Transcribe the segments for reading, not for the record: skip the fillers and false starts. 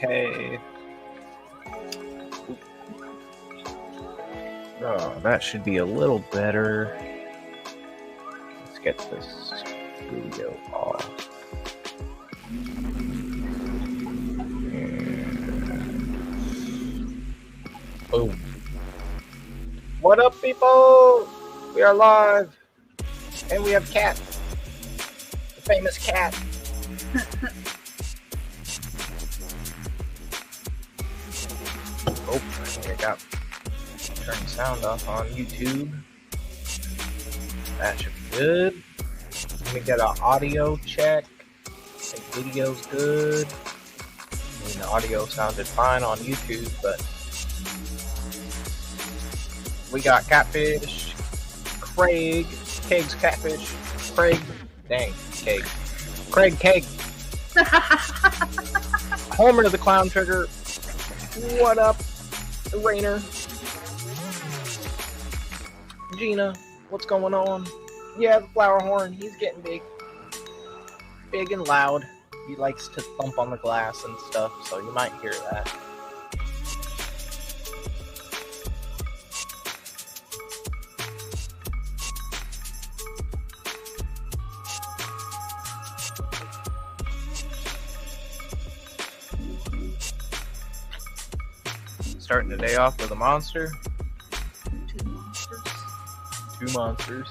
Okay. Oh, that should be a little better. Let's get this video off. Boom. What up, people? We are live. And we have Cat. The famous Cat. Oh, I think I got turn sound off on YouTube. That should be good. Let me get an audio check. I think video's good. I mean, the audio sounded fine on YouTube, but we got Catfish, Craig, Keg's Catfish, Craig, dang, Keg, Craig, Keg, Homer the Clown Trigger, what up, the Rainer, Gina, what's going on? Yeah, the Flower Horn, he's getting big and loud. He likes to thump on the glass and stuff, so you might hear that. Starting the day off with a monster. Two monsters.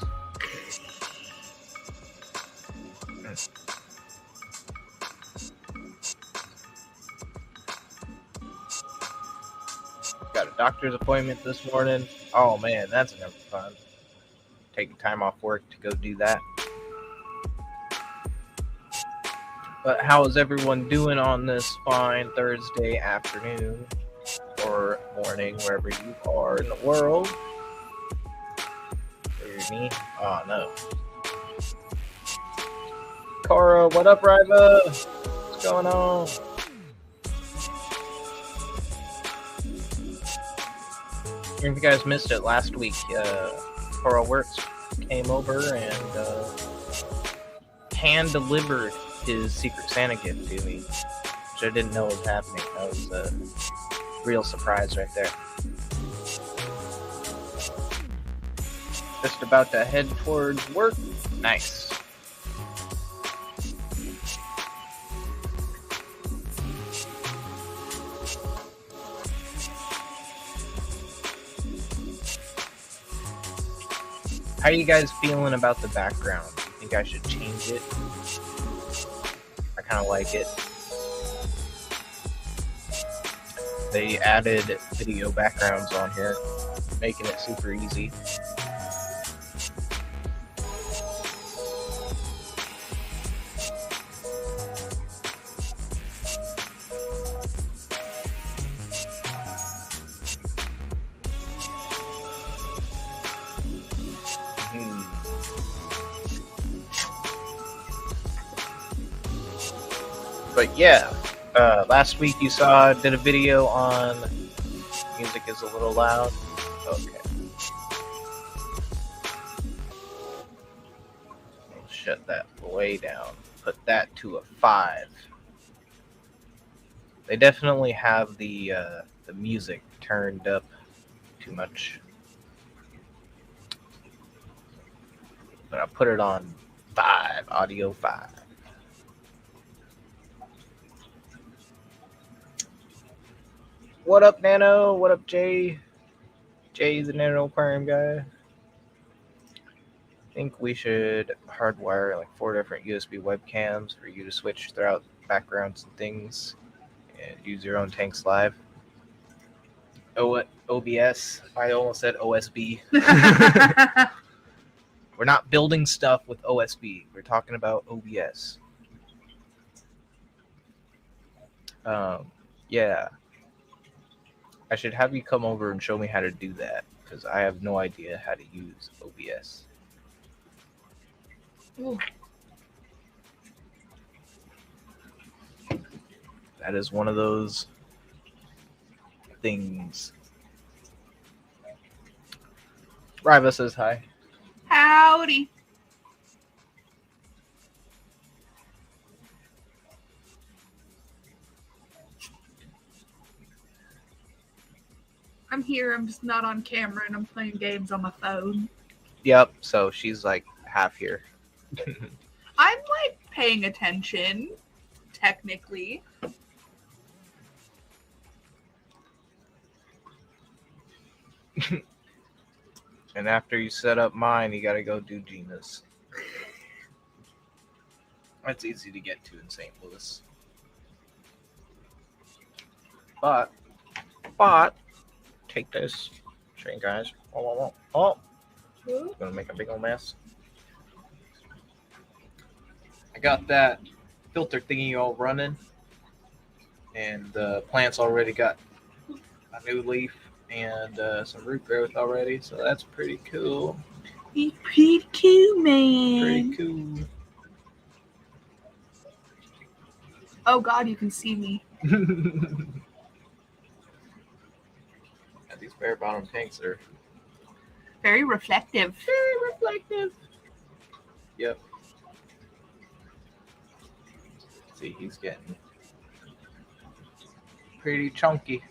Got a doctor's appointment this morning. Oh man, that's never fun. Taking time off work to go do that. But how is everyone doing on this fine Thursday afternoon or morning, wherever you are in the world? Hear me? Oh no. Cora, what up, Riva? What's going on? If you guys missed it last week, Cora Works came over and hand delivered his Secret Santa gift to me, which I didn't know was happening. That was a real surprise right there. Just about to head towards work. Nice. How are you guys feeling about the background? Do you think I should change it? I kind of like it. They added video backgrounds on here, making it super easy. But yeah, last week you saw I did a video on music is a little loud. Okay. I'll shut that way down. Put that to a 5. They definitely have the music turned up too much. But I'll put it on 5, audio 5. What up, Nano? What up, Jay? Jay's the Nano Aquarium guy. I think we should hardwire like 4 different USB webcams for you to switch throughout backgrounds and things and use your own tanks live. OBS. I almost said OSB. We're not building stuff with OSB. We're talking about OBS. Yeah. I should have you come over and show me how to do that, because I have no idea how to use OBS. Ooh. That is one of those things. Riva says hi. Howdy. here. I'm just not on camera, and I'm playing games on my phone. Yep. So she's like half here. I'm like paying attention, technically. And after you set up mine, you gotta go do Gina's. That's easy to get to in St. Louis. But take this. Show you guys. Oh. It's gonna make a big old mess. I got that filter thingy all running, and the plant's already got a new leaf and some root growth already, so that's pretty cool. He's pretty cool, man. Pretty cool. Oh God, you can see me. Yeah, these bare bottom tanks are very reflective. Very reflective. Yep. See, he's getting pretty chunky.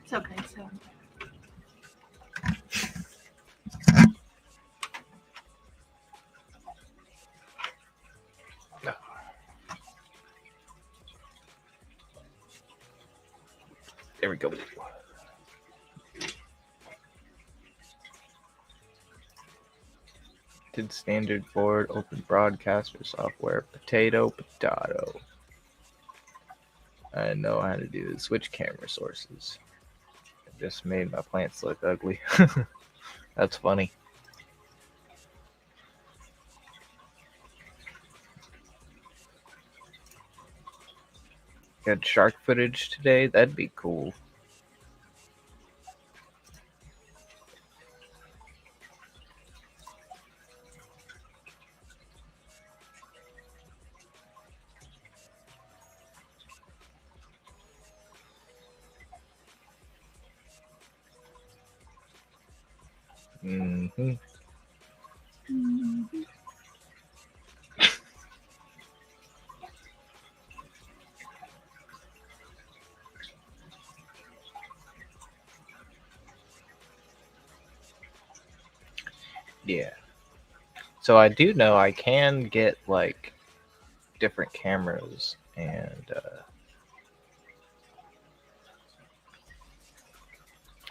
It's okay, so. No. There we go. Did standard board, open broadcaster software, potato. I know how to do is switch camera sources. It just made my plants look ugly. That's funny. Got shark footage today? That'd be cool. Mm-hmm. Yeah. So I do know I can get like different cameras and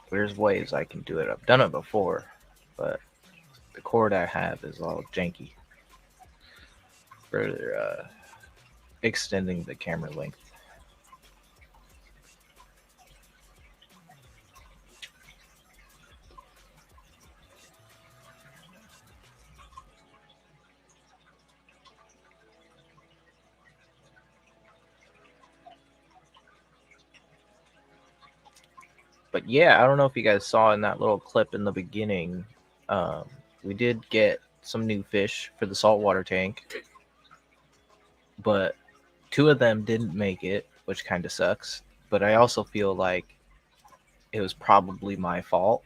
there's ways I can do it. I've done it before, but the cord I have is all janky for extending the camera length. But yeah, I don't know if you guys saw in that little clip in the beginning, we did get some new fish for the saltwater tank, but 2 of them didn't make it, which kind of sucks. But I also feel like it was probably my fault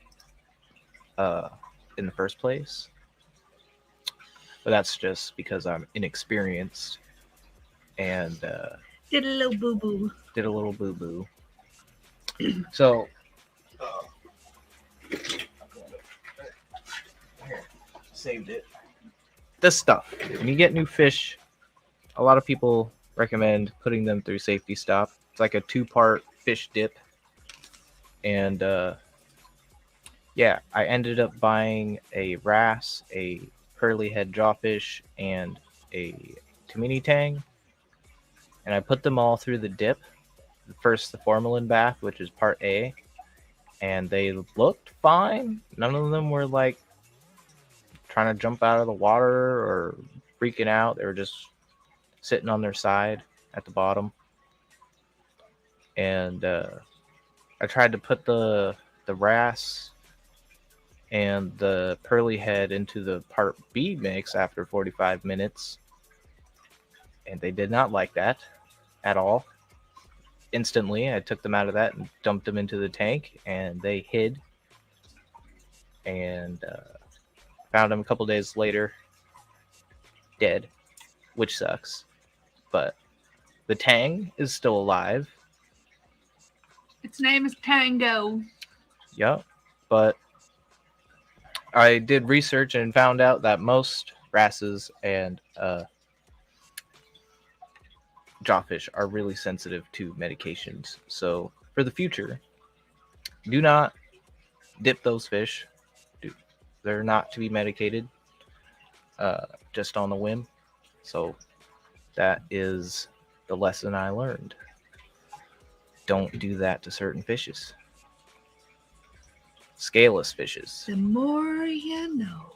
in the first place. But that's just because I'm inexperienced and did a little boo-boo. So saved it. This stuff, when you get new fish, a lot of people recommend putting them through safety stop. It's like a 2-part fish dip. And yeah, I ended up buying a wrasse, a pearly head jawfish, and a Tamini tang. And I put them all through the dip. First, the formalin bath, which is part A. And they looked fine. None of them were like trying to jump out of the water or freaking out. They were just sitting on their side at the bottom. And I tried to put the wrasse and the pearly head into the part B mix after 45 minutes. And they did not like that at all. Instantly, I took them out of that and dumped them into the tank, and they hid. And found them a couple days later, dead, which sucks. But the tang is still alive. name is Tango. Yep. But I did research and found out that most wrasses and jawfish are really sensitive to medications. So for the future, do not dip those fish. They're not to be medicated just on a whim. So that is the lesson I learned. Don't do that to certain fishes. Scaleless fishes. The more you know.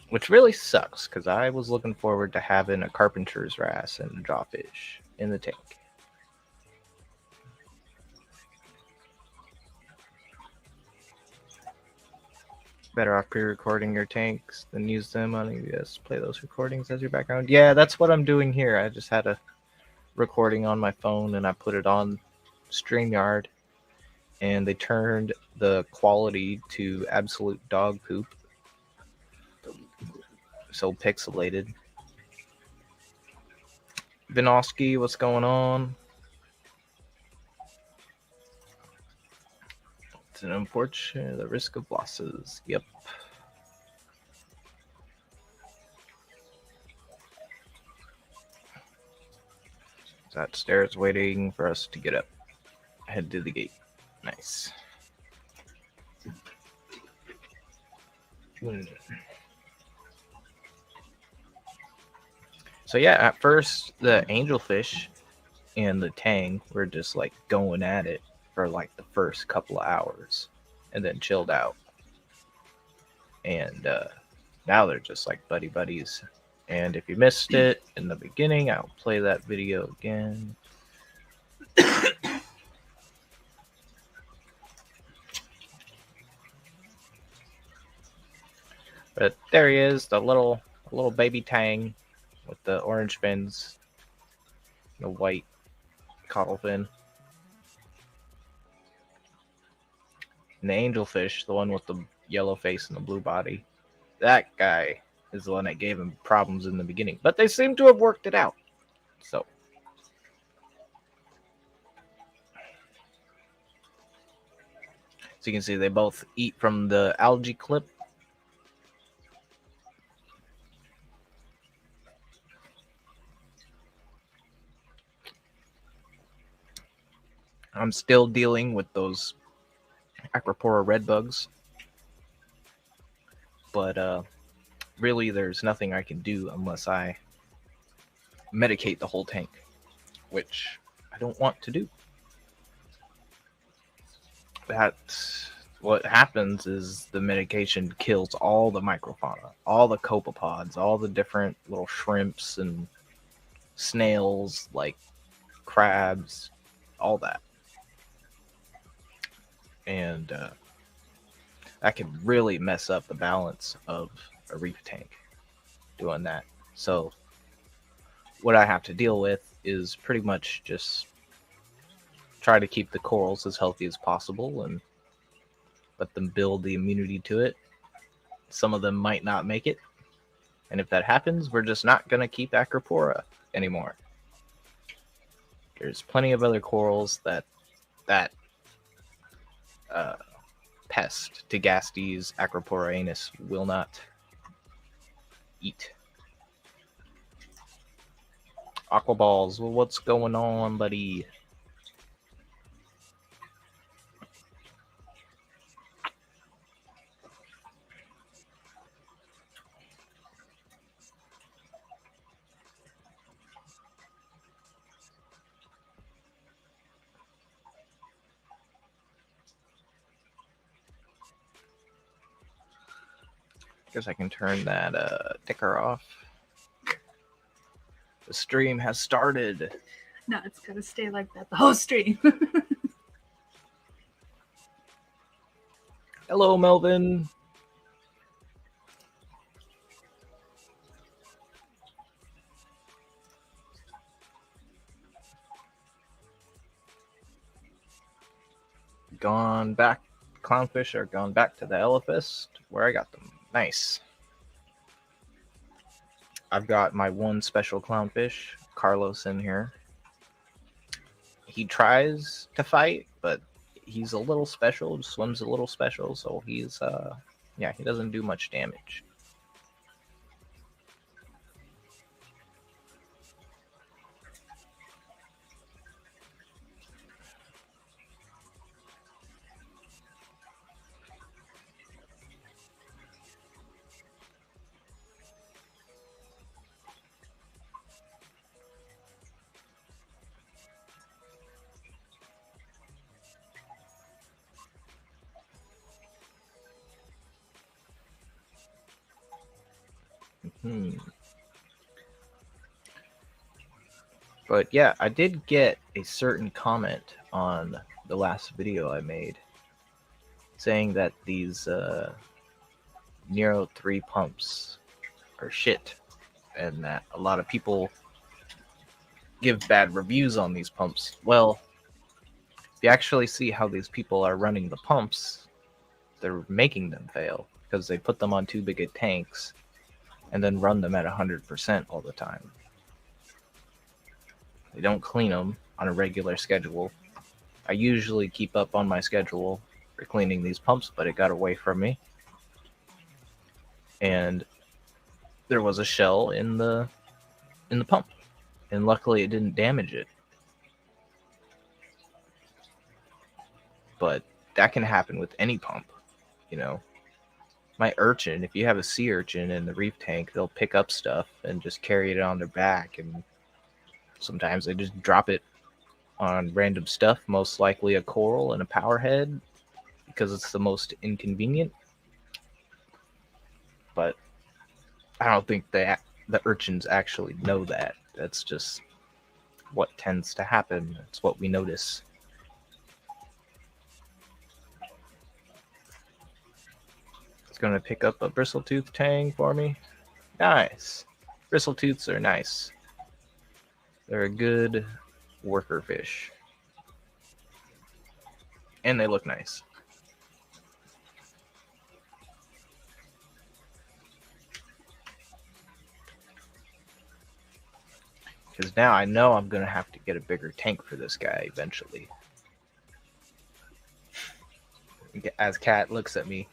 Which really sucks, because I was looking forward to having a carpenter's wrasse and a jawfish in the tank. Better off pre-recording your tanks than use them on EBS. Play those recordings as your background. Yeah, that's what I'm doing here. I just had a recording on my phone and I put it on StreamYard, and they turned the quality to absolute dog poop. So pixelated. Vinosky, what's going on? It's an unfortunate, the risk of losses. Yep. That stairs waiting for us to get up. Head to the gate. Nice. So yeah, at first the angelfish and the tang were just like going at it for like the first couple of hours and then chilled out. And now they're just like buddy buddies. And if you missed it in the beginning, I'll play that video again. But there he is, the little baby tang with the orange fins, the white caudal fin. And the angelfish, the one with the yellow face and the blue body, that guy is the one that gave him problems in the beginning. But they seem to have worked it out. So you can see they both eat from the algae clip. I'm still dealing with those Acropora red bugs. But really there's nothing I can do unless I medicate the whole tank, which I don't want to do. That's what happens is the medication kills all the microfauna, all the copepods, all the different little shrimps and snails like crabs, all that. And that can really mess up the balance of a reef tank doing that. So what I have to deal with is pretty much just try to keep the corals as healthy as possible and let them build the immunity to it. Some of them might not make it. And if that happens, we're just not going to keep Acropora anymore. There's plenty of other corals that pest, Tigastes, Acropora anus, will not eat. Aquaballs, well, what's going on, buddy? Guess I can turn that ticker off. The stream has started. No, it's gonna stay like that the whole stream. Hello, Melvin. Gone back. Clownfish are gone back to the Elephist where I got them. Nice. I've got my one special clownfish, Carlos, in here. he tries to fight, but he's a little special, swims a little special, so he's yeah, he doesn't do much damage. Hmm. But yeah, I did get a certain comment on the last video I made saying that these Nero 3 pumps are shit, and that a lot of people give bad reviews on these pumps. Well, if you actually see how these people are running the pumps, they're making them fail because they put them on too big of tanks and then run them at 100% all the time. They don't clean them on a regular schedule. I usually keep up on my schedule for cleaning these pumps, but it got away from me. And there was a shell in the pump, and luckily it didn't damage it. But that can happen with any pump, you know. My urchin, if you have a sea urchin in the reef tank, they'll pick up stuff and just carry it on their back, and sometimes they just drop it on random stuff, most likely a coral and a power head, because it's the most inconvenient. But I don't think that the urchins actually know that. That's just what tends to happen. It's what we notice. It's going to pick up a bristletooth tang for me. Nice. Bristletooths are nice. They're a good worker fish. And they look nice. Because now I know I'm going to have to get a bigger tank for this guy eventually. As Cat looks at me.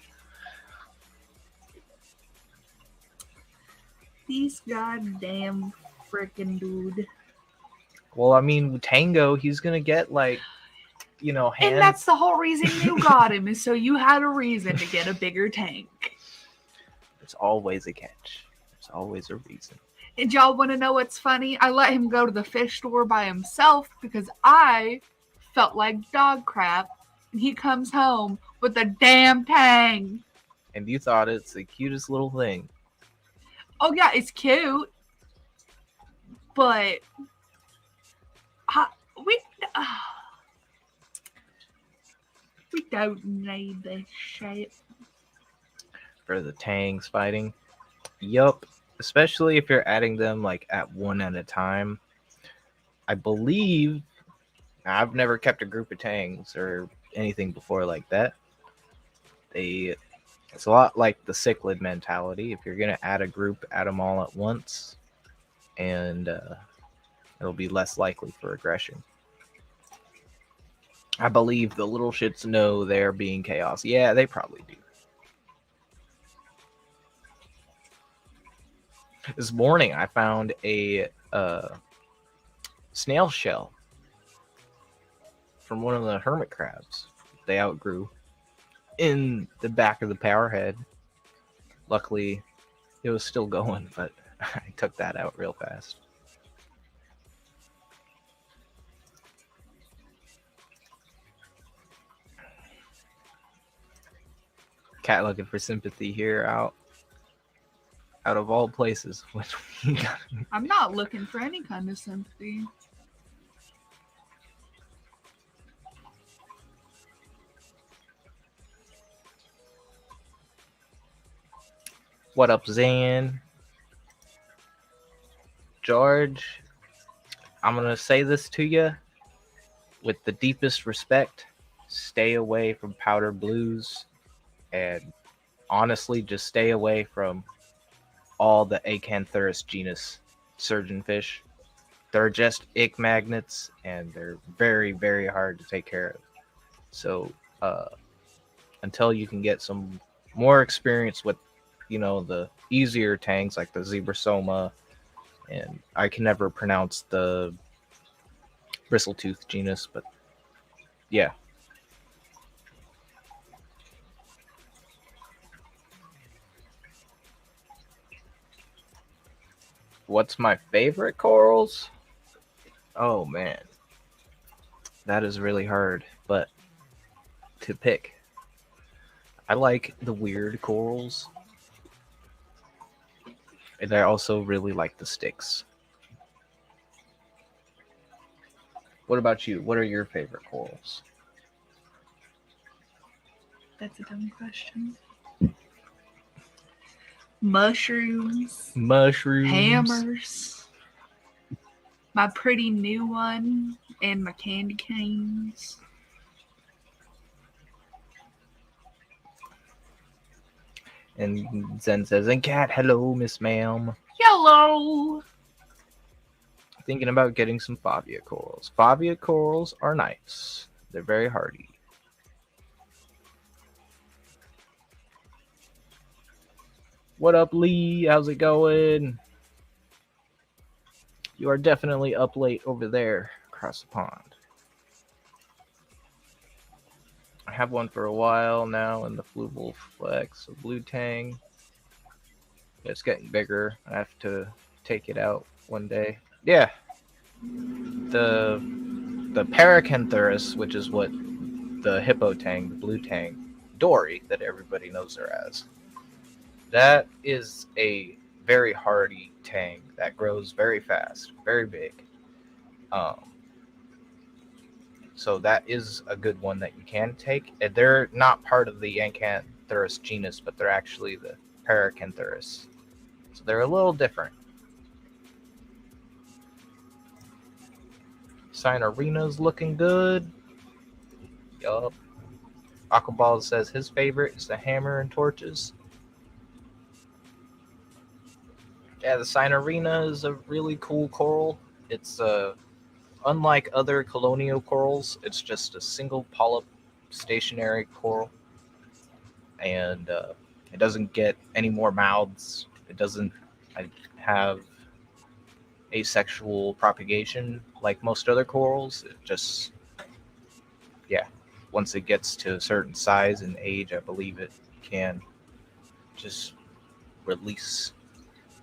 These goddamn freaking dude. Well, I mean, Tango, he's going to get like, you know, hands. And that's the whole reason you got him, is so you had a reason to get a bigger tank. There's always a catch. There's always a reason. And y'all want to know what's funny? I let him go to the fish store by himself because I felt like dog crap. And he comes home with a damn tang. And you thought it's the cutest little thing. Oh, yeah, it's cute. But we don't need this shit. For the tangs fighting. Yup. Especially if you're adding them like at one at a time. I believe, I've never kept a group of tangs or anything before like that. It's a lot like the cichlid mentality. If you're going to add a group, add them all at once. And it'll be less likely for aggression. I believe the little shits know they're being chaos. Yeah, they probably do. This morning, I found a snail shell from one of the hermit crabs they outgrew in the back of the power head. Luckily, it was still going, but I took that out real fast. Cat looking for sympathy here out of all places. I'm not looking for any kind of sympathy. What up, Zan? George, I'm going to say this to you with the deepest respect. Stay away from powder blues, and honestly, just stay away from all the Acanthoris genus surgeonfish. they're just ick magnets, and they're very, very hard to take care of. So uh, until you can get some more experience with, the easier tangs like the Zebrasoma, and I can never pronounce the bristletooth genus, but yeah. What's my favorite corals? Oh man, that is really hard, but to pick, I like the weird corals, and I also really like the sticks. What about you? What are your favorite corals? That's a dumb question. Mushrooms, Mushrooms. hammers, my pretty new one, and my candy canes. And Zen says, and cat, hello, Miss Ma'am. Hello. Thinking about getting some Favia corals. Favia corals are nice. They're very hardy. What up, Lee? How's it going? You are definitely up late over there across the pond. I have one for a while now in the Fluval Flex, a blue tang. It's getting bigger. I have to take it out one day. Yeah. The Paracantherus, which is what the hippo tang, the blue tang, dory that everybody knows her as. That is a very hardy tang that grows very fast, very big. Um, so that is a good one that you can take. And they're not part of the Acanthurus genus, but they're actually the Paracantherus. So they're a little different. Signorina's looking good. Yup. Aquaball says his favorite is the hammer and torches. Yeah, the Signorina is a really cool coral. It's unlike other colonial corals, it's just a single polyp stationary coral, and it doesn't get any more mouths. It doesn't have asexual propagation like most other corals. It just, yeah, once it gets to a certain size and age, I believe it can just release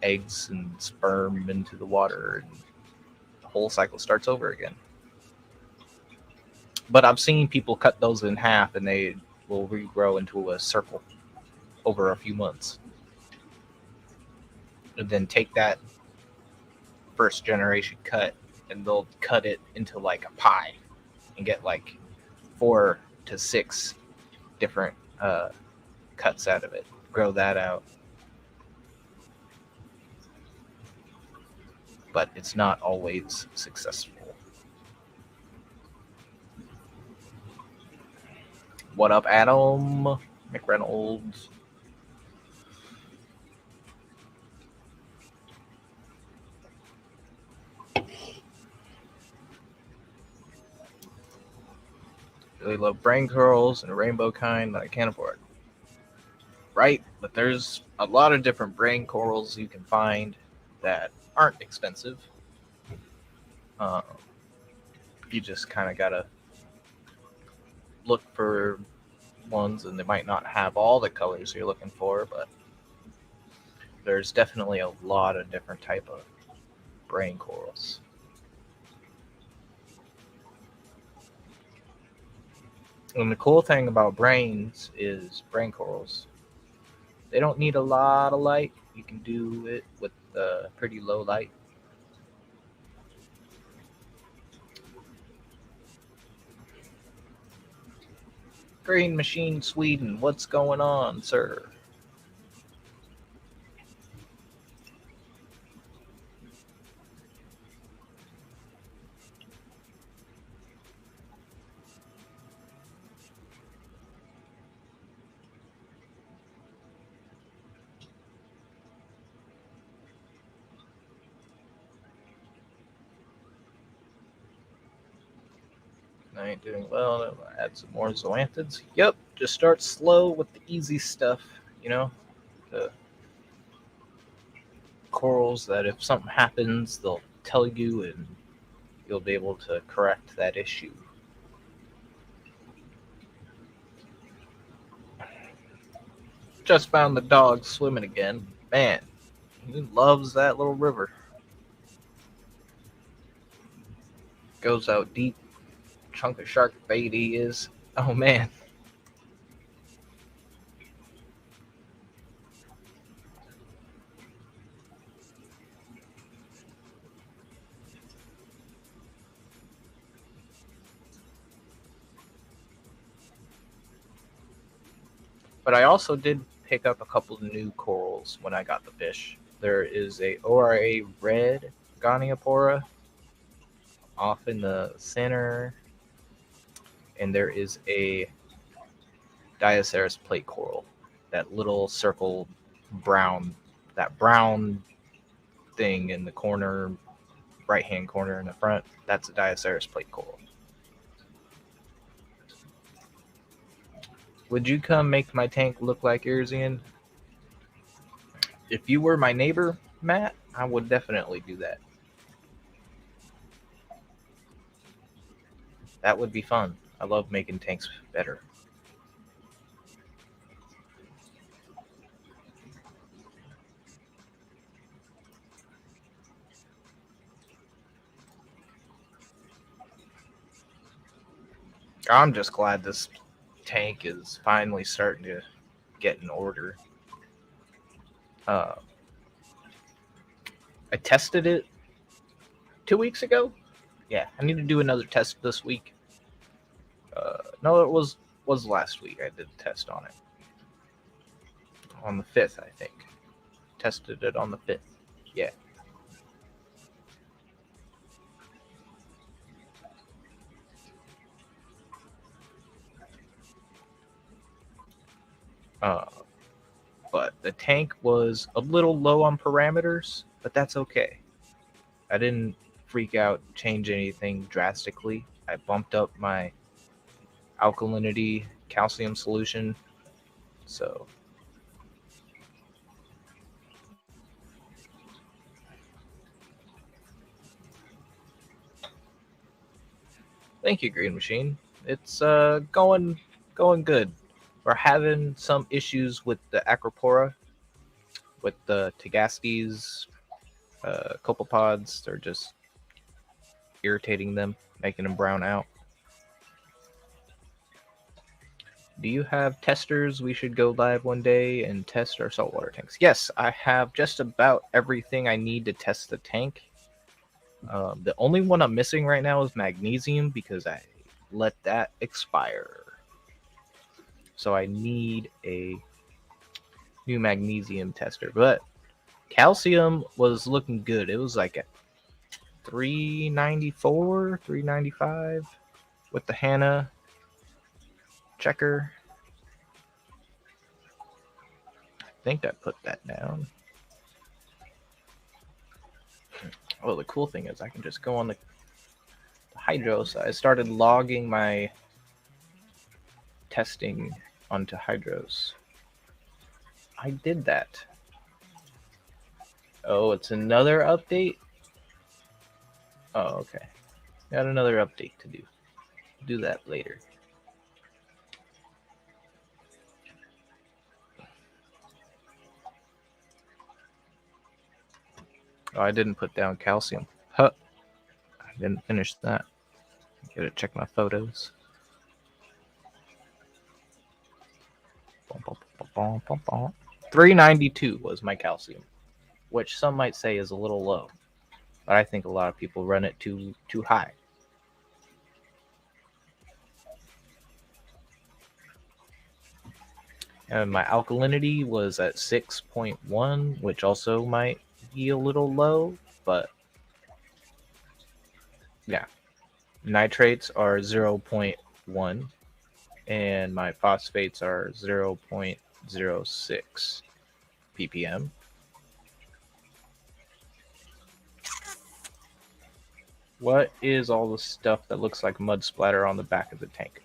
eggs and sperm into the water, and the whole cycle starts over again. But I've seen people cut those in half and they will regrow into a circle over a few months. And then take that first generation cut and they'll cut it into like a pie and get like 4 to 6 different cuts out of it. Grow that out. But it's not always successful. What up, Adam McReynolds? Really love brain curls and a rainbow kind that I can't afford. Right? But there's a lot of different brain corals you can find that aren't expensive. Um, you just kind of gotta look for ones, and they might not have all the colors you're looking for, but there's definitely a lot of different type of brain corals. And the cool thing about brains is brain corals, they don't need a lot of light. You can do it with pretty low light. Green Machine Sweden, what's going on, sir? I ain't doing well. Add some more zoanthids. Yep, just start slow with the easy stuff. You know, the corals that if something happens, they'll tell you, and you'll be able to correct that issue. Just found the dog swimming again. Man, he loves that little river. Goes out deep. Chunk of shark bait he is. Oh man. But I also did pick up a couple of new corals when I got the fish. There is a ORA red Goniopora off in the center, and there is a Dioceras plate coral. That little circle brown, that brown thing in the corner, right hand corner in the front, that's a Dioceras plate coral. Would you come make my tank look like yours, Ian? If you were my neighbor, Matt, I would definitely do that. That would be fun. I love making tanks better. I'm just glad this tank is finally starting to get in order. Uh, I tested it 2 weeks ago. Yeah, I need to do another test this week. No, it was last week. I did a test on it on the 5th, I think. Tested it on the 5th. Yeah. Uh, but the tank was a little low on parameters, but that's okay. I didn't freak out, change anything drastically. I bumped up my alkalinity calcium solution. So thank you, Green Machine. It's going good. We're having some issues with the Acropora, with the Tagastes, copepods. They're just irritating them, making them brown out. Do you have testers? We should go live one day and test our saltwater tanks. Yes, I have just about everything I need to test the tank. The only one I'm missing right now is magnesium because I let that expire. So I need a new magnesium tester. But calcium was looking good. It was like at 394, 395 with the Hannah checker. I think I put that down. Oh, the cool thing is I can just go on the Hydros. I started logging my testing onto Hydros. I did that. Oh, it's another update? Oh, okay. Got another update to do. Do that later. Oh, I didn't put down calcium. Huh. I didn't finish that. Gotta check my photos. 392 was my calcium, which some might say is a little low, but I think a lot of people run it too high. And my alkalinity was at 6.1, which also might be a little low, but yeah. Nitrates are 0.1, and my phosphates are 0.06 ppm. What is all the stuff that looks like mud splatter on the back of the tank?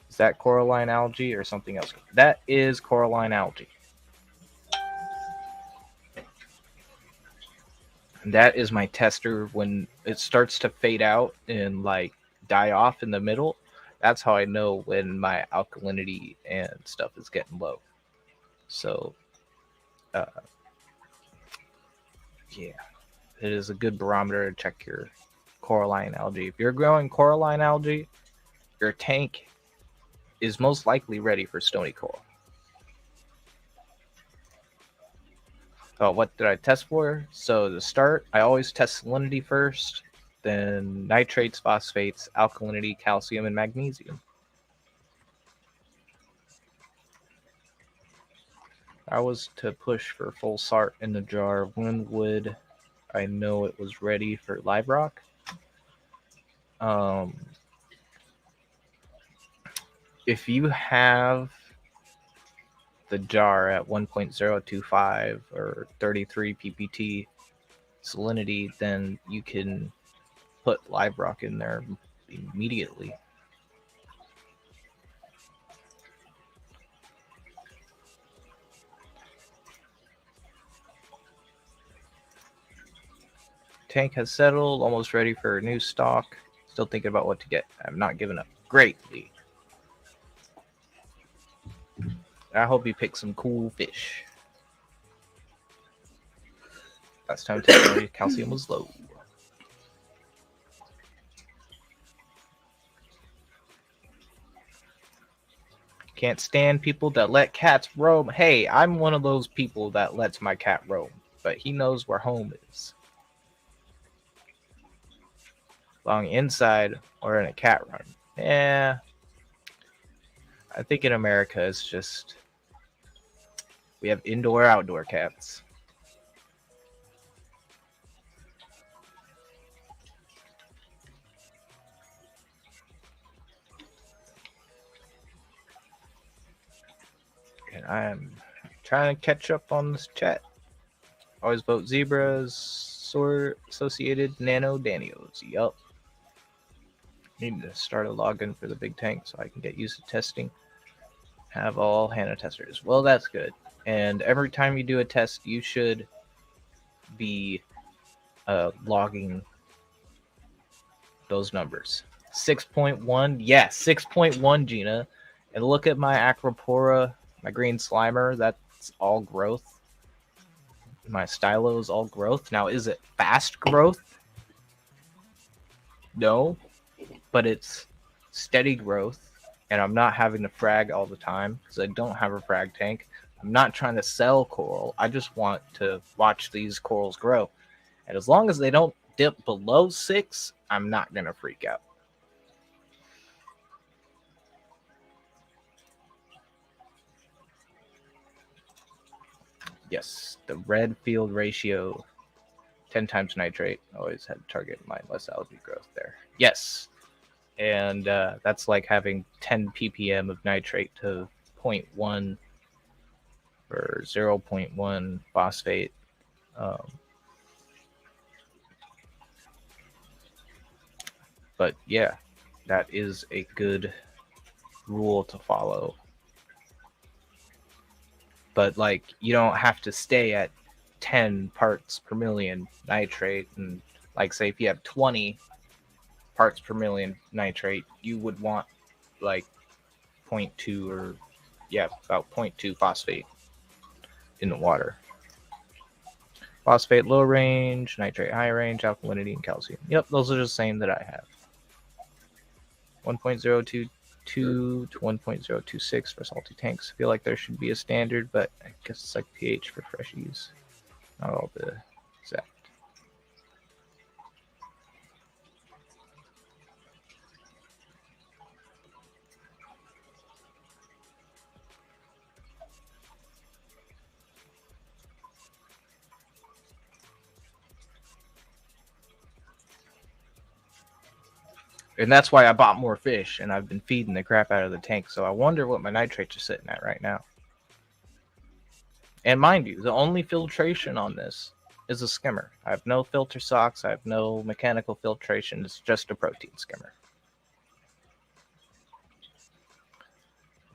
Is that coralline algae or something else? That is coralline algae. And that is my tester when it starts to fade out and like die off in the middle. That's how I know when my alkalinity and stuff is getting low. So, uh, yeah, it is a good barometer to check your coralline algae. If you're growing coralline algae, your tank is most likely ready for stony coral. What did I test for? So to start, I always test salinity first, then nitrates, phosphates, alkalinity, calcium, and magnesium. I was to push for full SART in the jar. When would I know it was ready for live rock? If you have the jar at 1.025 or 33 ppt salinity, then you can put live rock in there immediately. Tank has settled, almost ready for a new stock. Still thinking about what to get. I'm not giving up greatly. I hope you pick some cool fish. Last time calcium was low. Can't stand people that let cats roam. Hey, I'm one of those people that lets my cat roam, but he knows where home is. Long inside or in a cat run. Yeah. I think in America it's just we have indoor outdoor cats. And I'm trying to catch up on this chat. Always vote zebras, associated nano danios. Yup. Need to start a login for the big tank so I can get used to testing. Have all HANA testers. Well, that's good. And every time you do a test, you should be logging those numbers. 6.1, yes, 6.1, Gina. And look at my Acropora, my green slimer. That's all growth. My stylo is all growth. Now, is it fast growth? No, but it's steady growth. And I'm not having to frag all the time because I don't have a frag tank. I'm not trying to sell coral. I just want to watch these corals grow. And as long as they don't dip below 6, I'm not going to freak out. Yes, the red field ratio, 10 times nitrate. Always had to target in mind, less algae growth there. Yes. And that's like having 10 ppm of nitrate to 0.1 or 0.1 phosphate. But yeah, that is a good rule to follow. But like, you don't have to stay at 10 parts per million nitrate. And like, say if you have 20 parts per million nitrate, you would want like 0.2 or about 0.2 phosphate in the water. Phosphate low range, nitrate high range, alkalinity, and calcium. Yep, those are the same that I have. 1.022 to 1.026 for salty tanks. I feel like there should be a standard, but I guess it's like pH for freshies. Not all the exact. And that's why I bought more fish, and I've been feeding the crap out of the tank. So I wonder what my nitrates are sitting at right now. And mind you, the only filtration on this is a skimmer. I have no filter socks. I have no mechanical filtration. It's just a protein skimmer.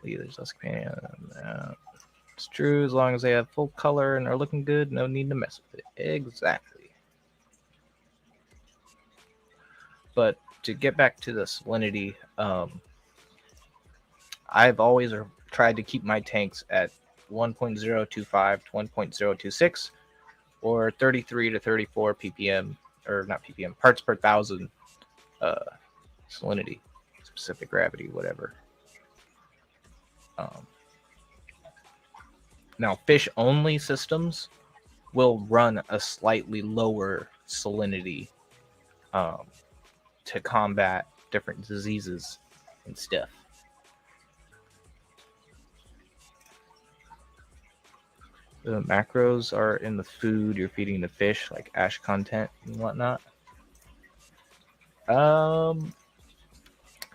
There's less companion. It's true, as long as they have full color and are looking good, no need to mess with it. Exactly. But to get back to the salinity, I've always tried to keep my tanks at 1.025 to 1.026 or 33 to 34 ppm, or not ppm, parts per thousand salinity, specific gravity, whatever. Now, fish-only systems will run a slightly lower salinity to combat different diseases and stuff. The macros are in the food you're feeding the fish, like ash content and whatnot.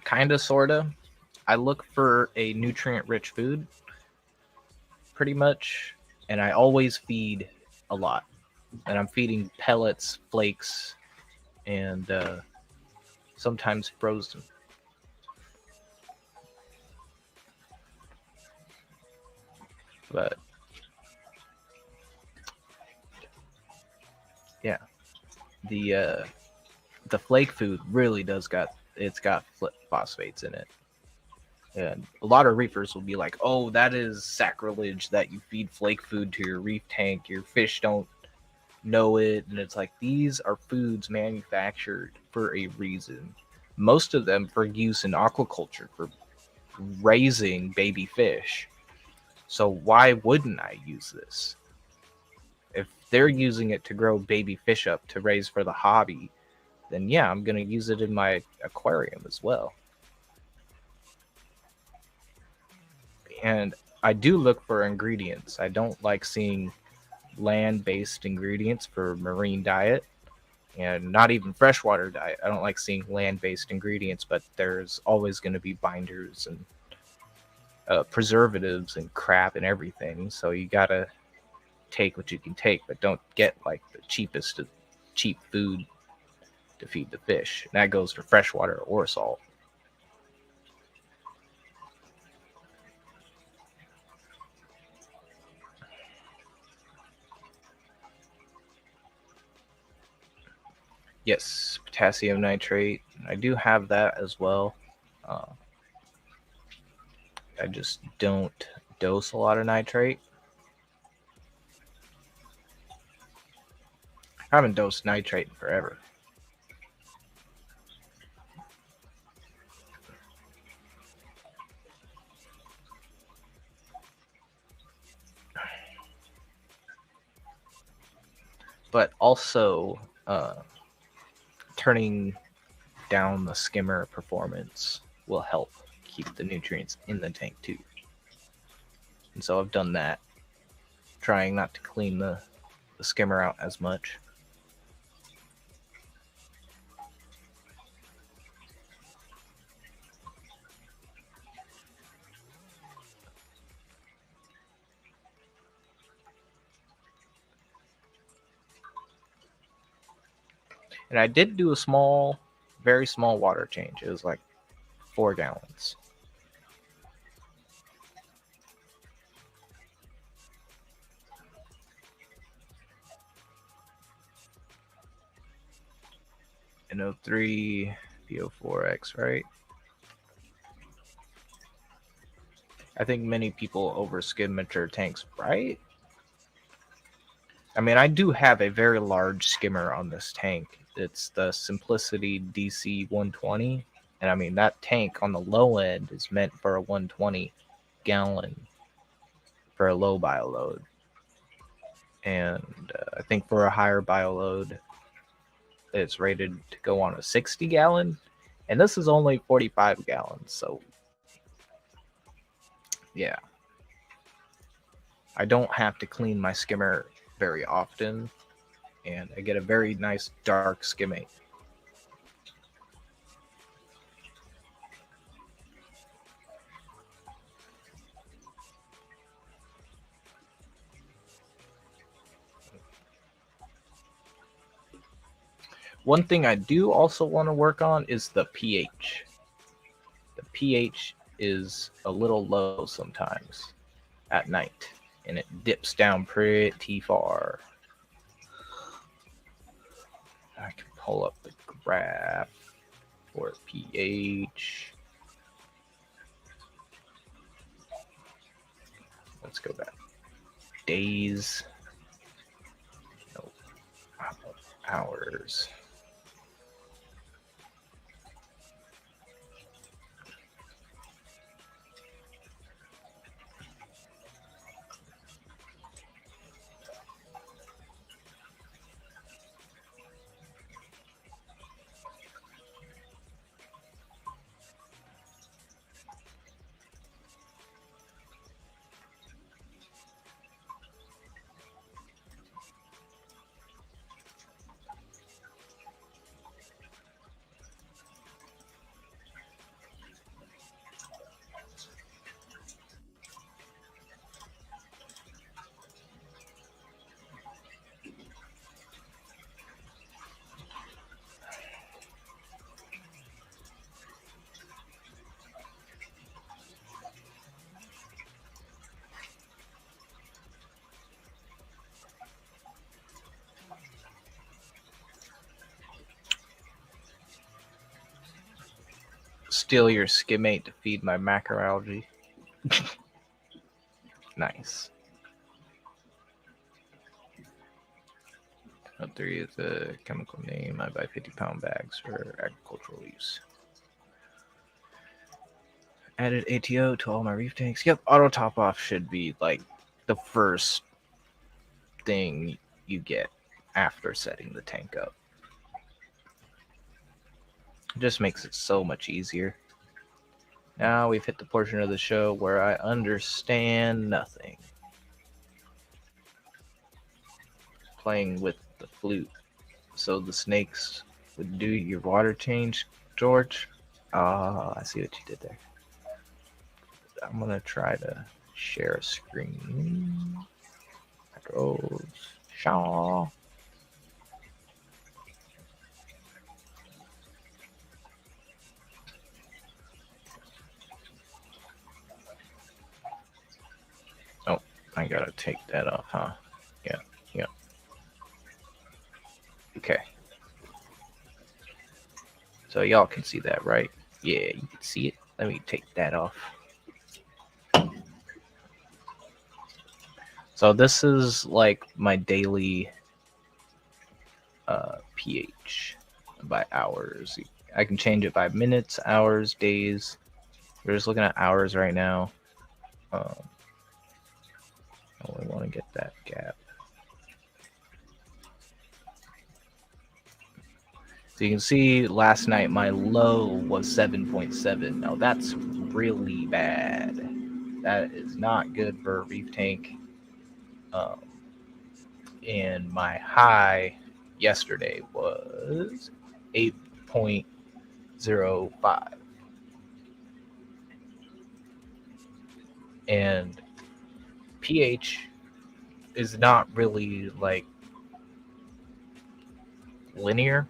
Kinda, sorta. I look for a nutrient-rich food, pretty much, and I always feed a lot. And I'm feeding pellets, flakes, and sometimes frozen. But yeah, the flake food really does got phosphates in it. And a lot of reefers will be like, "Oh, that is sacrilege that you feed flake food to your reef tank. Your fish don't know it." And it's like, these are foods manufactured for a reason. Most of them for use in aquaculture, for raising baby fish. So why wouldn't I use this? If they're using it to grow baby fish up to raise for the hobby, then yeah, I'm going to use it in my aquarium as well. And I do look for ingredients. I don't like seeing land-based ingredients for marine diet, and not even freshwater diet. I don't like seeing land-based ingredients, but there's always going to be binders and preservatives and crap and everything. So you got to take what you can take, but don't get like the cheapest of cheap food to feed the fish. And that goes for freshwater or salt. Yes, potassium nitrate. I do have that as well. I just don't dose a lot of nitrate. I haven't dosed nitrate in forever. But also, turning down the skimmer performance will help keep the nutrients in the tank too. And so I've done that, trying not to clean the skimmer out as much. And I did do a small, very small water change. It was like 4 gallons. NO3 PO4X, right? I think many people overskim mature tanks, right? I mean, I do have a very large skimmer on this tank. It's the Simplicity DC 120. And I mean, that tank on the low end is meant for a 120 gallon for a low bio load. And I think for a higher bio load, it's rated to go on a 60 gallon. And this is only 45 gallons. So, yeah. I don't have to clean my skimmer very often, and I get a very nice dark skimming. One thing I do also want to work on is the pH. The pH is a little low sometimes at night, and it dips down pretty far. I can pull up the graph for pH. Let's go back. Days. No, hours. Steal your skimmate to feed my macroalgae. Nice. Note 3 is a chemical name. I buy 50-pound bags for agricultural use. Added ATO to all my reef tanks. Yep, auto top off should be like the first thing you get after setting the tank up. It just makes it so much easier. Now we've hit the portion of the show where I understand nothing. Playing with the flute. So the snakes would do your water change, George. Ah, I see what you did there. I'm gonna try to share a screen. That goes. Shaw. Oh, I gotta take that off, huh? Yeah. Okay. So y'all can see that, right? Yeah, you can see it. Let me take that off. So this is like my daily pH by hours. I can change it by minutes, hours, days. We're just looking at hours right now. I only want to get that gap. So you can see last night my low was 7.7. Now that's really bad. That is not good for a reef tank. And my high yesterday was 8.05. And pH is not really like linear.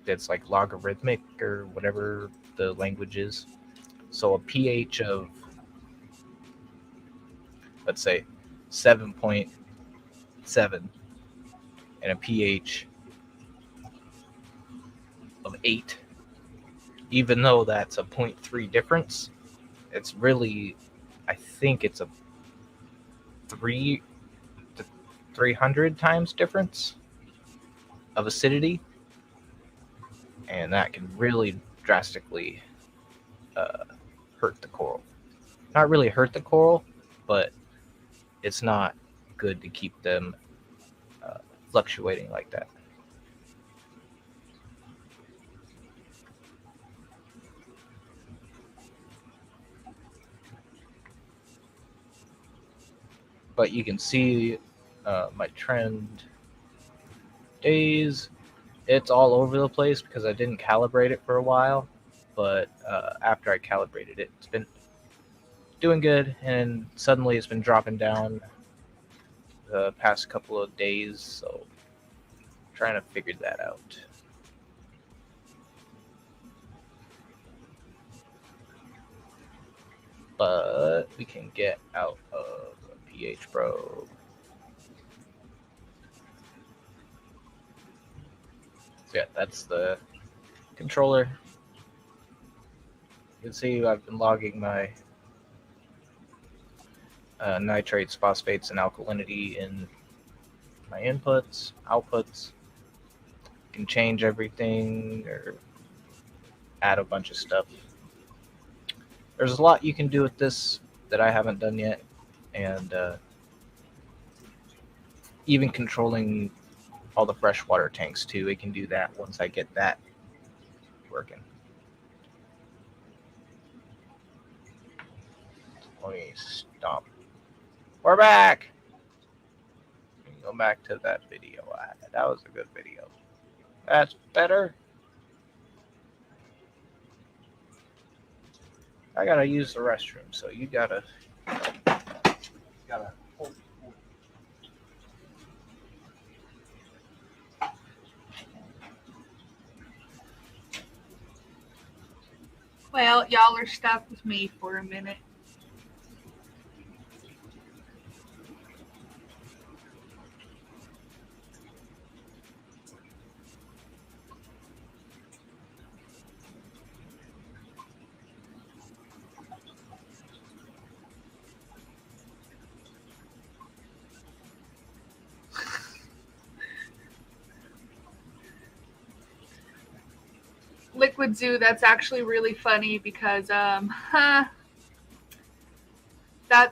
It's like logarithmic or whatever the language is. So a pH of, let's say, 7.7 and a pH of 8, even though that's a 0.3 difference, it's really, I think it's a 3 to 300 times difference of acidity, and that can really drastically hurt the coral. Not really hurt the coral, but it's not good to keep them fluctuating like that. But you can see my trend days. It's all over the place because I didn't calibrate it for a while. But after I calibrated it, it's been doing good, and suddenly it's been dropping down the past couple of days. So trying to figure that out. But we can get out of a pH probe. So yeah, that's the controller. You can see I've been logging my nitrates, phosphates, and alkalinity in my inputs, outputs. You can change everything or add a bunch of stuff. There's a lot you can do with this that I haven't done yet, and even controlling all the freshwater tanks too. It can do that once I get that working. Let me stop. We're back. Go back to that video. That was a good video. That's better. I gotta use the restroom, so you gotta. Well, y'all are stuck with me for a minute. Liquid Zoo, that's actually really funny because that's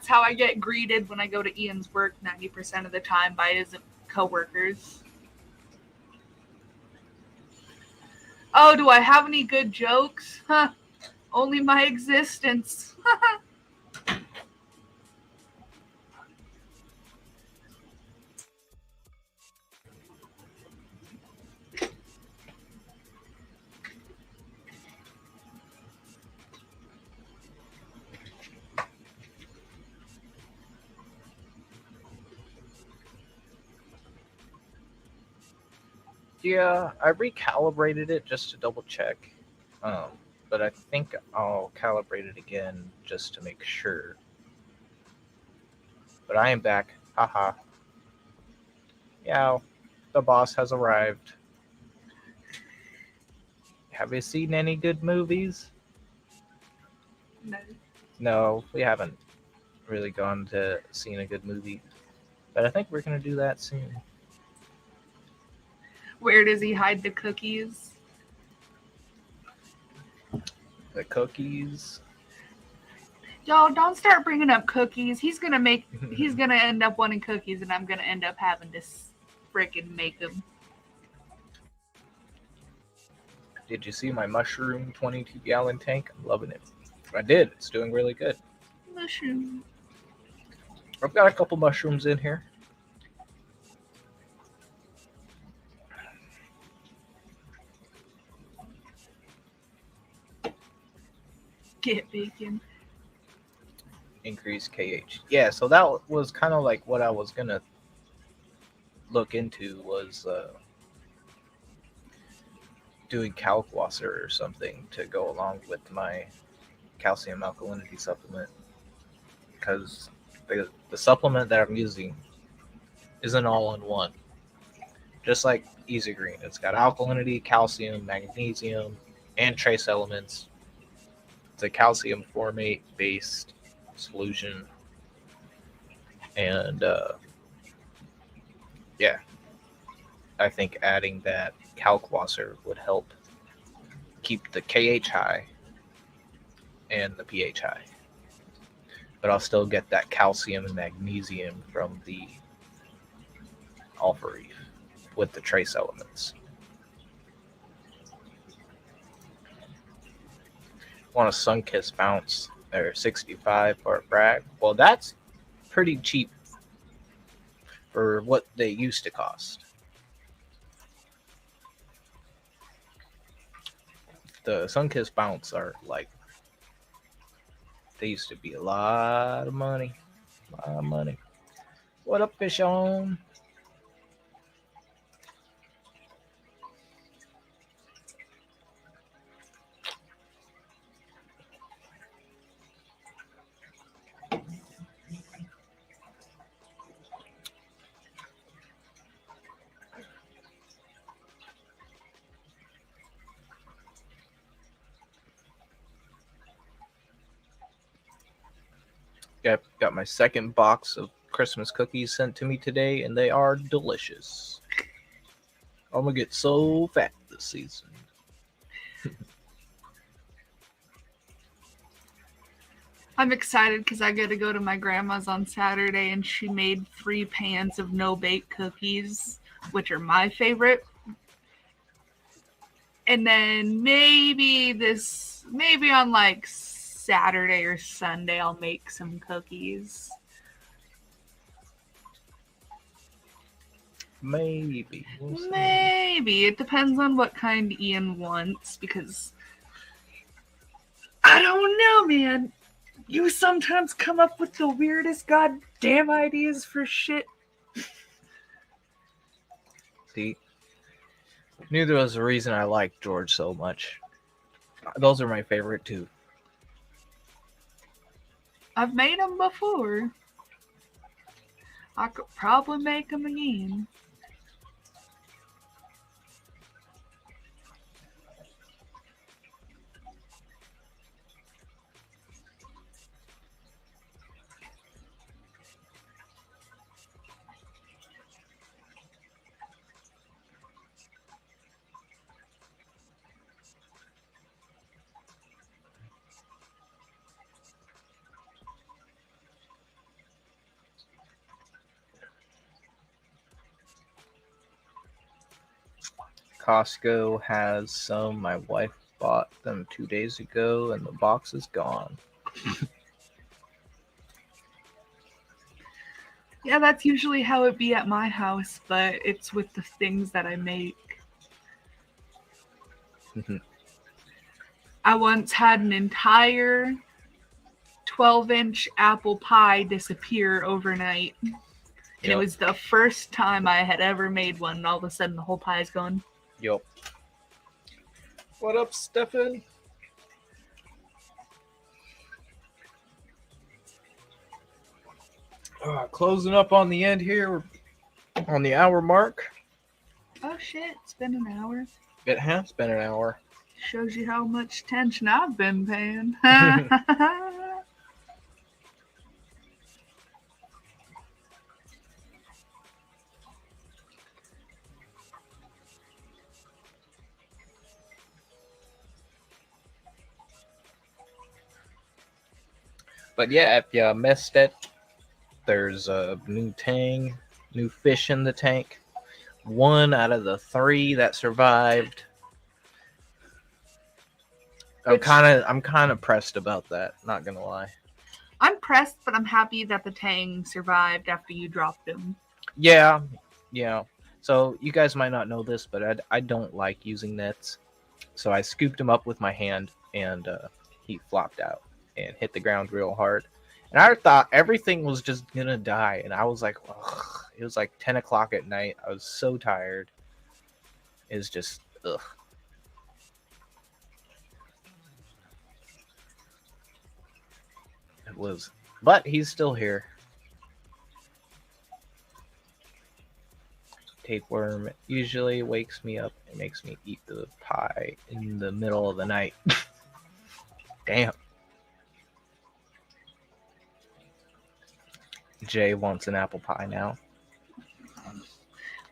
how I get greeted when I go to Ian's work 90% of the time by his coworkers. Oh, do I have any good jokes? Only my existence. Yeah, I recalibrated it just to double check. But I think I'll calibrate it again just to make sure. But I am back. Haha. Yeah, the boss has arrived. Have you seen any good movies? No. No, we haven't really gone to seeing a good movie. But I think we're going to do that soon. Where does he hide the cookies? The cookies. Y'all, don't start bringing up cookies. He's gonna end up wanting cookies, and I'm gonna end up having to frickin' make them. Did you see my mushroom 22-gallon tank? I'm loving it. I did. It's doing really good. Mushroom. I've got a couple mushrooms in here. Get bacon. Increase KH. Yeah, so that was kind of like what I was going to look into was doing Kalkwasser or something to go along with my calcium alkalinity supplement, because the supplement that I'm using isn't all in one. Just like Easy Green, it's got alkalinity, calcium, magnesium, and trace elements. It's a calcium formate based solution, and yeah, I think adding that Kalkwasser would help keep the KH high and the pH high, but I'll still get that calcium and magnesium from the Alpha Reef with the trace elements. Want a Sunkist bounce? They're 65 for a frag. Well, that's pretty cheap for what they used to cost. The Sunkist bounce are like, they used to be a lot of money. A lot of money. What up, fish on? Got my second box of Christmas cookies sent to me today, and they are delicious. I'm gonna get so fat this season. I'm excited because I get to go to my grandma's on Saturday, and she made 3 pans of no-bake cookies, which are my favorite. And then maybe on like Saturday or Sunday, I'll make some cookies. Maybe. Maybe. It depends on what kind Ian wants, because I don't know, man. You sometimes come up with the weirdest goddamn ideas for shit. See, knew there was a reason I liked George so much. Those are my favorite too. I've made them before. I could probably make them again. Costco has some. My wife bought them 2 days ago, and the box is gone. Yeah, that's usually how it be at my house, but it's with the things that I make. I once had an entire 12-inch apple pie disappear overnight. And it was the first time I had ever made one, and all of a sudden the whole pie is gone. Yup. What up, Stefan? Closing up on the end here. We're on the hour mark. Oh shit, it's been an hour. It has been an hour. Shows you how much attention I've been paying. But yeah, if you missed it, there's a new fish in the tank. 1 out of the 3 that survived. I'm kind of pressed about that, not gonna lie. I'm pressed, but I'm happy that the tang survived after you dropped him. Yeah. So you guys might not know this, but I don't like using nets. So I scooped him up with my hand, and he flopped out and hit the ground real hard. And I thought everything was just gonna die, and I was like, ugh. It was like 10 o'clock at night. I was so tired. It was just, ugh. It was, but he's still here. Tapeworm usually wakes me up and makes me eat the pie in the middle of the night. Damn. Jay wants an apple pie now.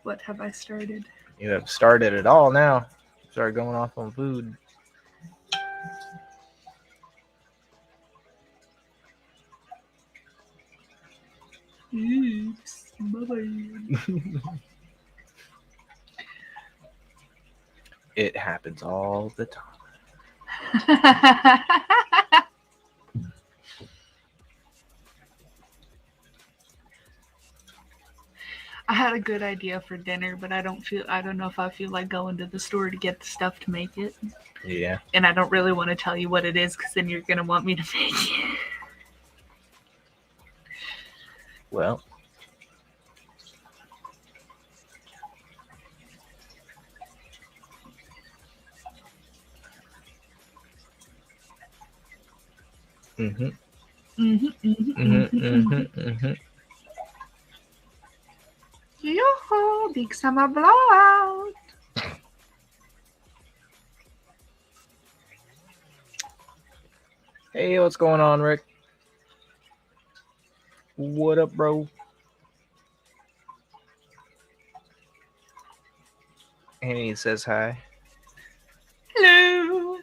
What have I started? You have started it all now. Started going off on food. Oops. Bye-bye. It happens all the time. I had a good idea for dinner, but I don't know if I feel like going to the store to get the stuff to make it. Yeah. And I don't really want to tell you what it is, because then you're going to want me to make it. Well. Yoo-hoo, big summer blowout. Hey, what's going on, Rick? What up, bro? And he says hi. Hello.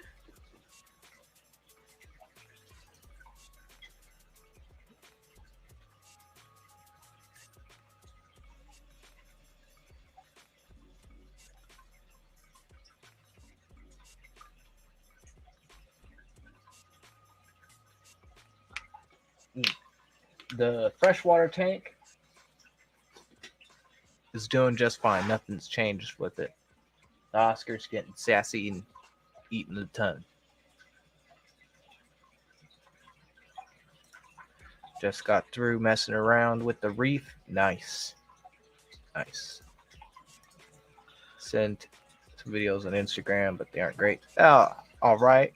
The freshwater tank is doing just fine. Nothing's changed with it. The Oscar's getting sassy and eating a ton. Just got through messing around with the reef. Nice. Sent some videos on Instagram, but they aren't great. All right.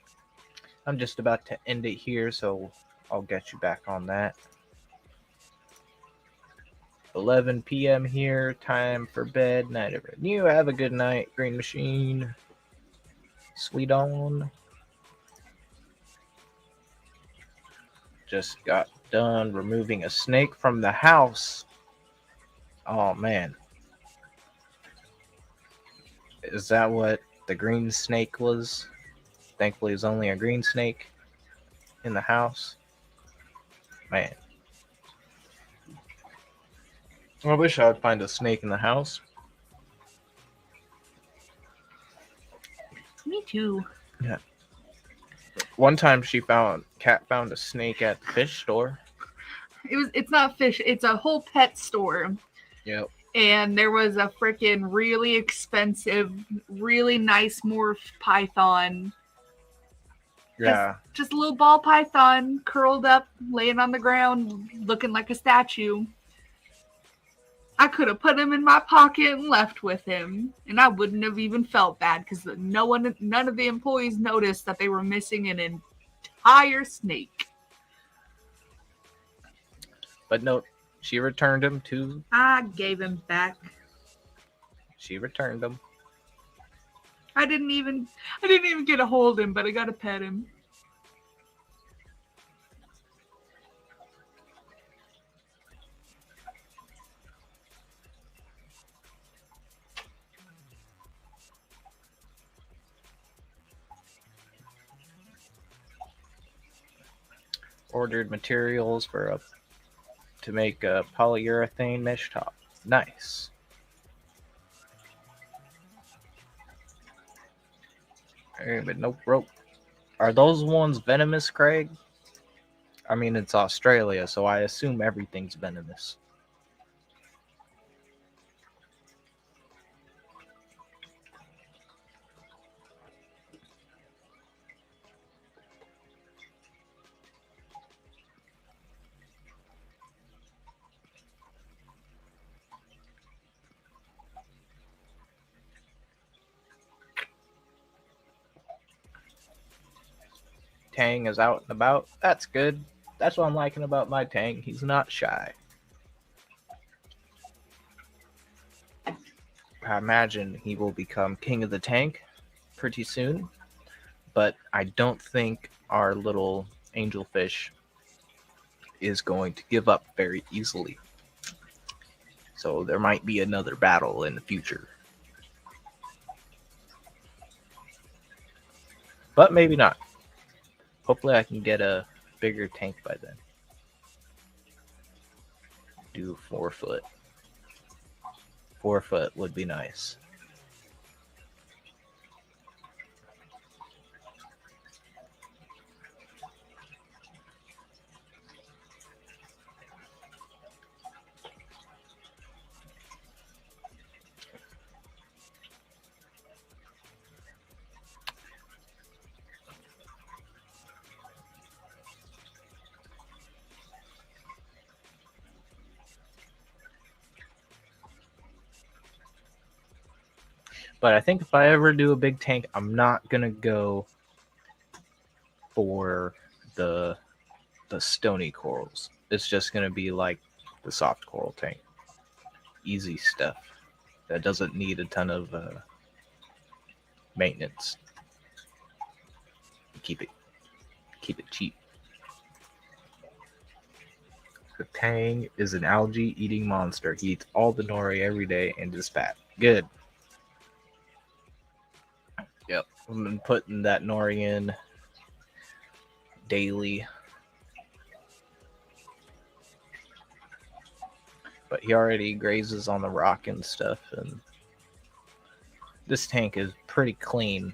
I'm just about to end it here, so I'll get you back on that. 11 p.m. here. Time for bed. Night everyone. You have a good night, Green Machine. Sweet on. Just got done removing a snake from the house. Oh, man. Is that what the green snake was? Thankfully, it was only a green snake in the house. Man. I wish I would find a snake in the house. Me too. Yeah. One time Cat found a snake at the fish store. It's not fish, it's a whole pet store. Yep. And there was a freaking really expensive, really nice morph python. Yeah. Just a little ball python curled up, laying on the ground, looking like a statue. I could have put him in my pocket and left with him, and I wouldn't have even felt bad because none of the employees noticed that they were missing an entire snake. But no, she returned him to. I gave him back. She returned him. I didn't even get to hold him, but I got to pet him. Ordered materials to make a polyurethane mesh top. Nice. But no rope. Are those ones venomous, Craig? I mean, it's Australia, so I assume everything's venomous. Tang is out and about. That's good. That's what I'm liking about my Tang. He's not shy. I imagine he will become king of the tank pretty soon. But I don't think our little angelfish is going to give up very easily. So there might be another battle in the future. But maybe not. Hopefully I can get a bigger tank by then. Do 4 foot. 4 foot would be nice. But I think if I ever do a big tank, I'm not gonna go for the stony corals. It's just gonna be like the soft coral tank, easy stuff that doesn't need a ton of maintenance. Keep it cheap. The tang is an algae-eating monster. He eats all the nori every day and is fat. Good. Yep. I've been putting that nori in daily. But he already grazes on the rock and stuff, and this tank is pretty clean.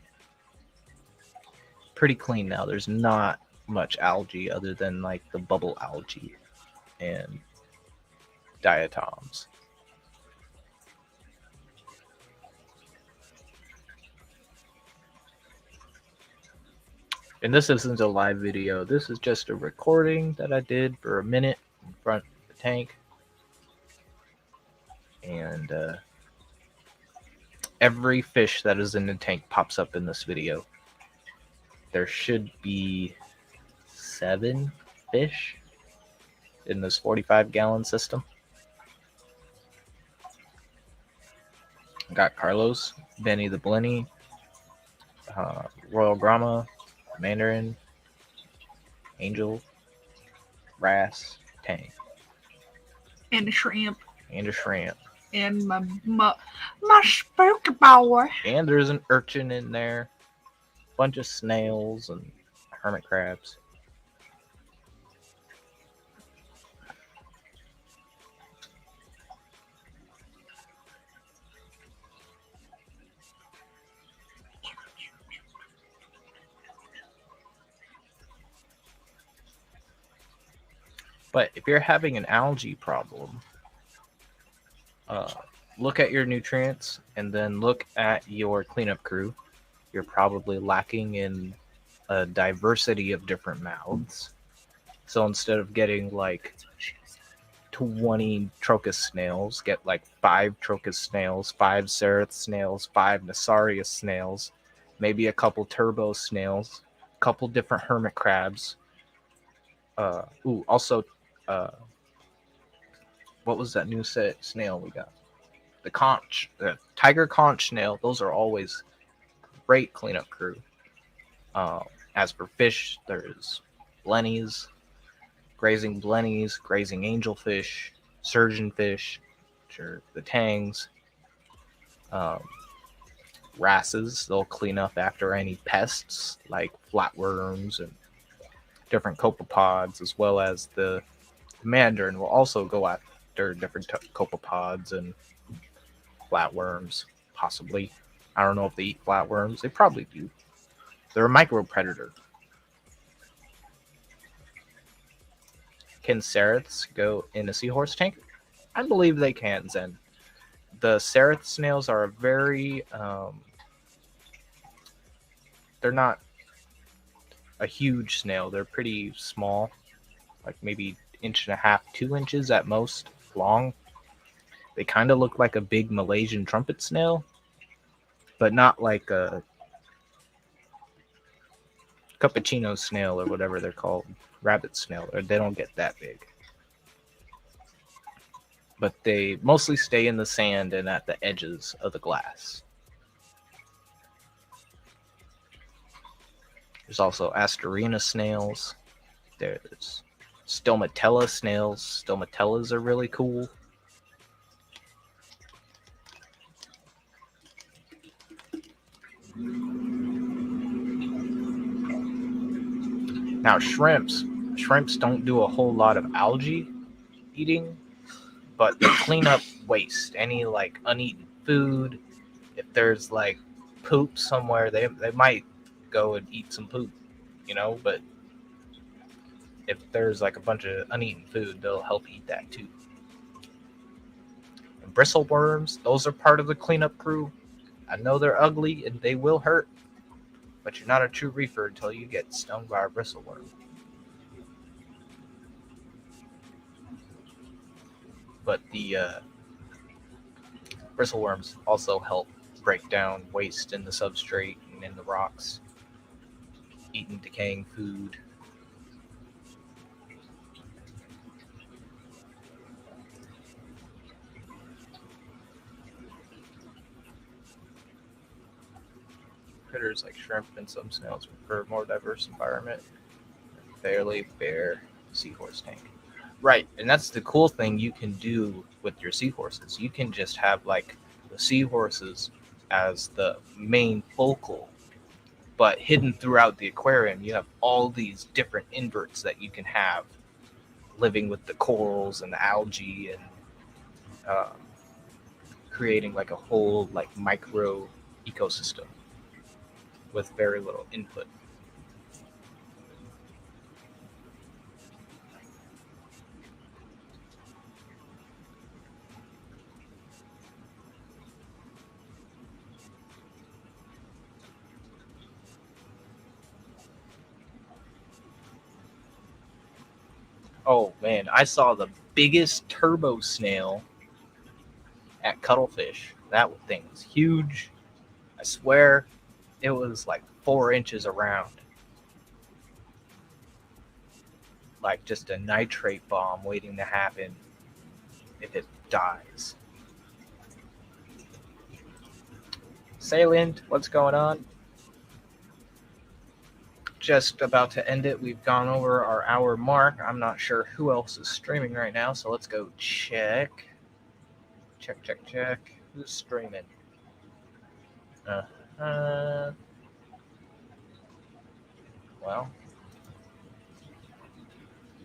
Pretty clean now. There's not much algae other than like the bubble algae and diatoms. And this isn't a live video. This is just a recording that I did for a minute in front of the tank. And every fish that is in the tank pops up in this video. There should be 7 fish in this 45-gallon system. Got Carlos, Benny the Blenny, Royal Grama, Mandarin, Angel, Wrasse, Tang. And a shrimp. And a shrimp. And my spooky boy. And there's an urchin in there. Bunch of snails and hermit crabs. But if you're having an algae problem, look at your nutrients and then look at your cleanup crew. You're probably lacking in a diversity of different mouths. So instead of getting like 20 Trochus snails, get like 5 Trochus snails, 5 Cerith snails, 5 Nassarius snails, maybe a couple turbo snails, a couple different hermit crabs. Also, what was that new snail we got? The conch, the tiger conch snail. Those are always great cleanup crew. As for fish, there's blennies, grazing angelfish, surgeonfish, which are the tangs. Wrasses, they'll clean up after any pests like flatworms and different copepods, as well as the mandarin will also go after different copepods and flatworms, possibly. I don't know if they eat flatworms. They probably do. They're a micro predator. Can ceriths go in a seahorse tank? I believe they can, Zen. The cerith snails are a very... they're not a huge snail. They're pretty small, like maybe 1.5 to 2 inches at most long. They kind of look like a big Malaysian trumpet snail, but not like a cappuccino snail or whatever they're called, rabbit snail. Or they don't get that big. But they mostly stay in the sand and at the edges of the glass. There's also Astorina snails. There's Stomatella snails. Stomatellas are really cool. Now shrimps don't do a whole lot of algae eating, but they clean up waste, any like uneaten food. If there's like poop somewhere, they might go and eat some poop, but if there's like a bunch of uneaten food, they'll help eat that too. And bristleworms, those are part of the cleanup crew. I know they're ugly and they will hurt, but you're not a true reefer until you get stung by a bristleworm. But the bristleworms also help break down waste in the substrate and in the rocks, eating decaying food. Critters like shrimp and some snails prefer a more diverse environment. Fairly bare seahorse tank. Right, and that's the cool thing you can do with your seahorses. You can just have like the seahorses as the main focal, but hidden throughout the aquarium, you have all these different inverts that you can have living with the corals and the algae and uh, creating like a whole like micro ecosystem with very little input. Oh man, I saw the biggest turbo snail at Cuttlefish. That thing was huge. I swear it was like 4 inches around. Like just a nitrate bomb waiting to happen if it dies. Salient, what's going on? Just about to end it. We've gone over our hour mark. I'm not sure who else is streaming right now, so let's go check. Check. Who's streaming? Uh, well,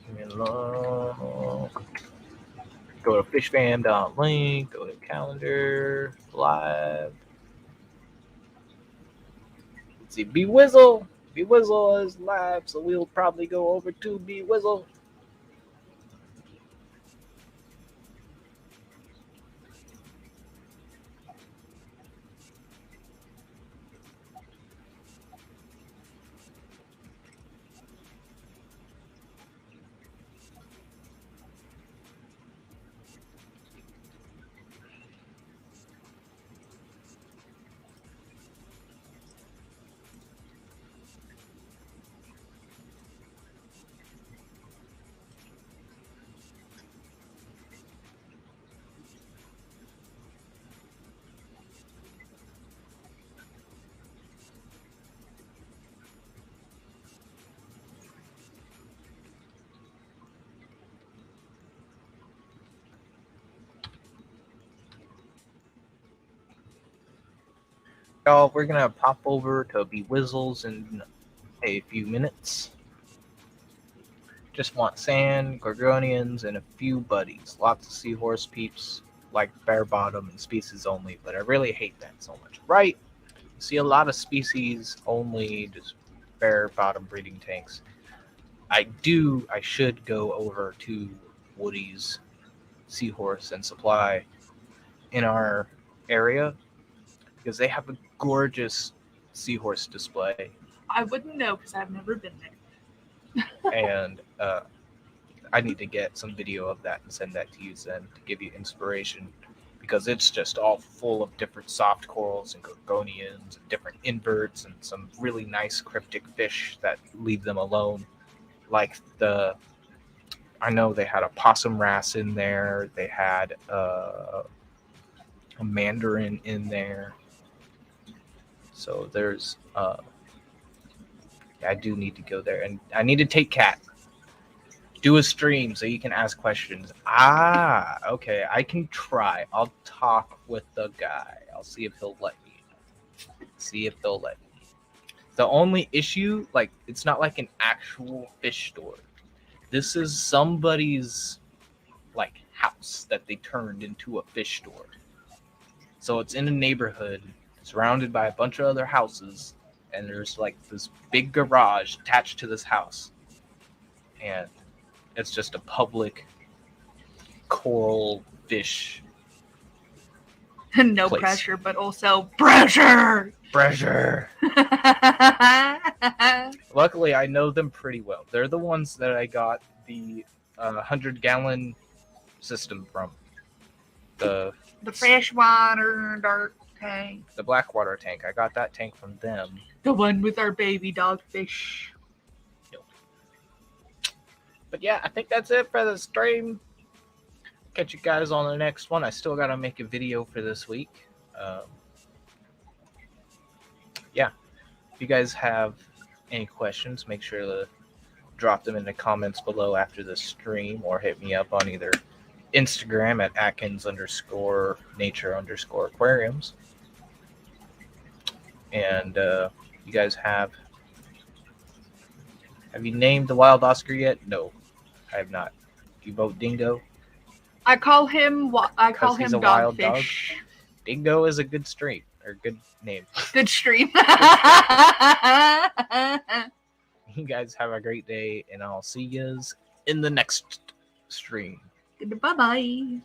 give me a look. Go to fishfam.link, go to calendar, live. Let's see, B Wizzle. B Wizzle is live, so we'll probably go over to B Wizzle. Y'all, we're gonna pop over to B Wizzles in a few minutes. Just want sand, gorgonians, and a few buddies. Lots of seahorse peeps, like bare bottom and species only, but I really hate that so much. Right? See a lot of species only, just bare bottom breeding tanks. I should go over to Woody's Seahorse and Supply in our area because they have a gorgeous seahorse display. I wouldn't know because I've never been there. And I need to get some video of that and send that to you then to give you inspiration because it's just all full of different soft corals and gorgonians and different inverts and some really nice cryptic fish that leave them alone. Like I know they had a possum wrasse in there. They had a mandarin in there. So there's I do need to go there, and I need to take Cat. Do a stream so you can ask questions. Okay, I can try. I'll talk with the guy. I'll see if he'll let me. The only issue, like, it's not like an actual fish store. This is somebody's, like, house that they turned into a fish store. So it's in a neighborhood surrounded by a bunch of other houses, and there's, like, this big garage attached to this house. And it's just a public coral fish No place. pressure, but also pressure. Luckily, I know them pretty well. They're the ones that I got the 100-gallon system from. The freshwater dark tank. The blackwater tank. I got that tank from them. The one with our baby dogfish. But yeah, I think that's it for the stream. Catch you guys on the next one. I still got to make a video for this week. Yeah. If you guys have any questions, make sure to drop them in the comments below after the stream, or hit me up on either Instagram at Atkins_nature_aquariums. And you guys have you named the wild Oscar yet? No, I have not. You vote Dingo? I call him He's a wild dog. Dogfish. Dingo is a good stream, or good name. Good stream. You guys have a great day, and I'll see yous in the next stream. Bye-bye.